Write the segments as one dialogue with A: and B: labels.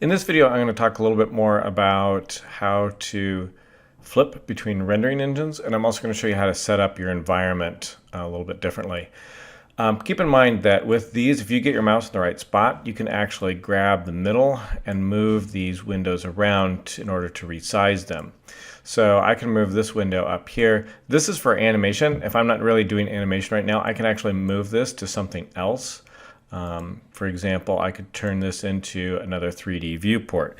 A: In this video, I'm going to talk a little bit more about how to flip between rendering engines, and I'm also going to show you how to set up your environment a little bit differently. Keep in mind that with these, if you get your mouse in the right spot, you can actually grab the middle and move these windows around in order to resize them. So I can move this window up here. This is for animation. If I'm not really doing animation right now, I can actually move this to something else. For example, I could turn this into another 3D viewport.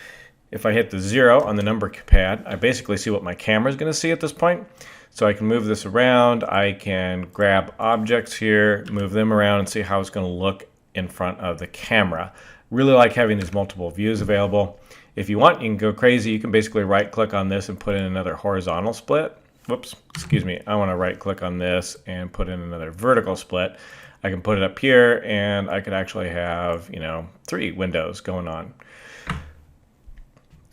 A: If I hit the 0 on the number pad, I basically see what my camera is going to see at this point. So I can move this around. I can grab objects here, move them around, and see how it's going to look in front of the camera. Really like having these multiple views available. If you want, you can go crazy. You can basically right-click on this and put in another horizontal split. Whoops, excuse me. I want to right-click on this and put in another vertical split. I can put it up here, and I could actually have, 3 windows going on.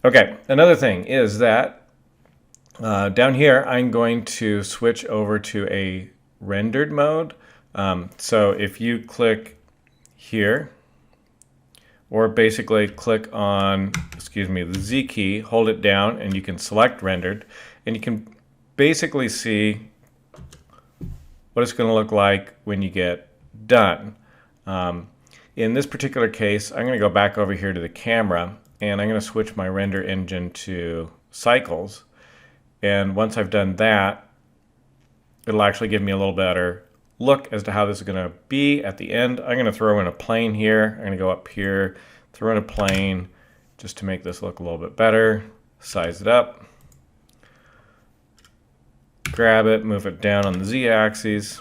A: Okay, another thing is that down here, I'm going to switch over to a rendered mode. So if you click here, or basically click on, the Z key, hold it down, and you can select rendered, and you can basically see what it's going to look like when you get done. In this particular case, I'm going to go back over here to the camera, and I'm going to switch my render engine to cycles. And once I've done that, it'll actually give me a little better look as to how this is going to be at the end. I'm going to throw in a plane here. I'm going to go up here, throw in a plane just to make this look a little bit better. Size it up. Grab it, move it down on the Z-axis.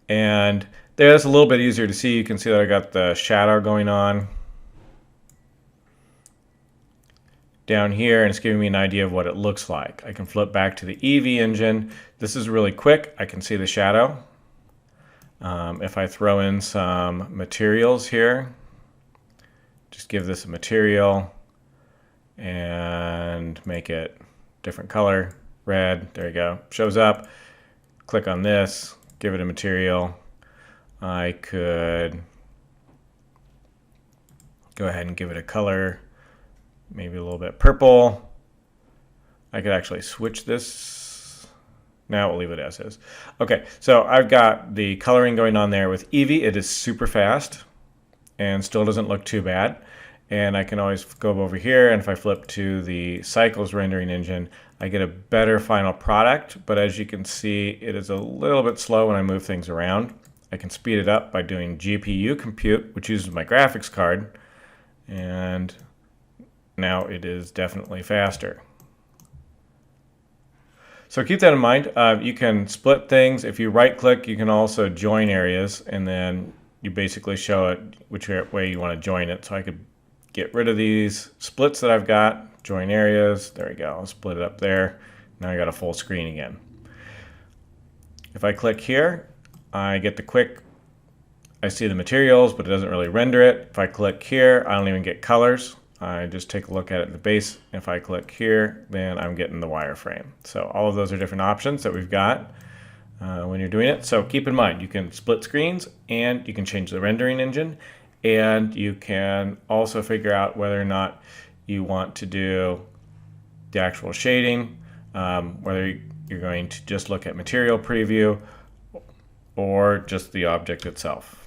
A: And there's a little bit easier to see. You can see that I got the shadow going on down here, and it's giving me an idea of what it looks like. I can flip back to the Eevee engine. This is really quick. I can see the shadow. If I throw in some materials here, just give this a material and make it different color, red. There you go. Shows up. Click on this. Give it a material. I could go ahead and give it a color, maybe a little bit purple. I could actually switch this. Now we'll leave it as is. Okay, so I've got the coloring going on there with Eevee. It is super fast and still doesn't look too bad. And I can always go over here, and if I flip to the Cycles rendering engine, I get a better final product. But as you can see, it is a little bit slow when I move things around. I can speed it up by doing GPU compute, which uses my graphics card. And now it is definitely faster. So keep that in mind. You can split things. If you right click, you can also join areas, and then you basically show it which way you want to join it. So I could get rid of these splits that I've got, join areas. There we go. I'll split it up there. Now I got a full screen again. If I click here, I get the quick, I see the materials, but it doesn't really render it. If I click here, I don't even get colors. I just take a look at it at the base. If I click here, then I'm getting the wireframe. So all of those are different options that we've got when you're doing it. So keep in mind, you can split screens, and you can change the rendering engine, and you can also figure out whether or not you want to do the actual shading, whether you're going to just look at material preview or just the object itself.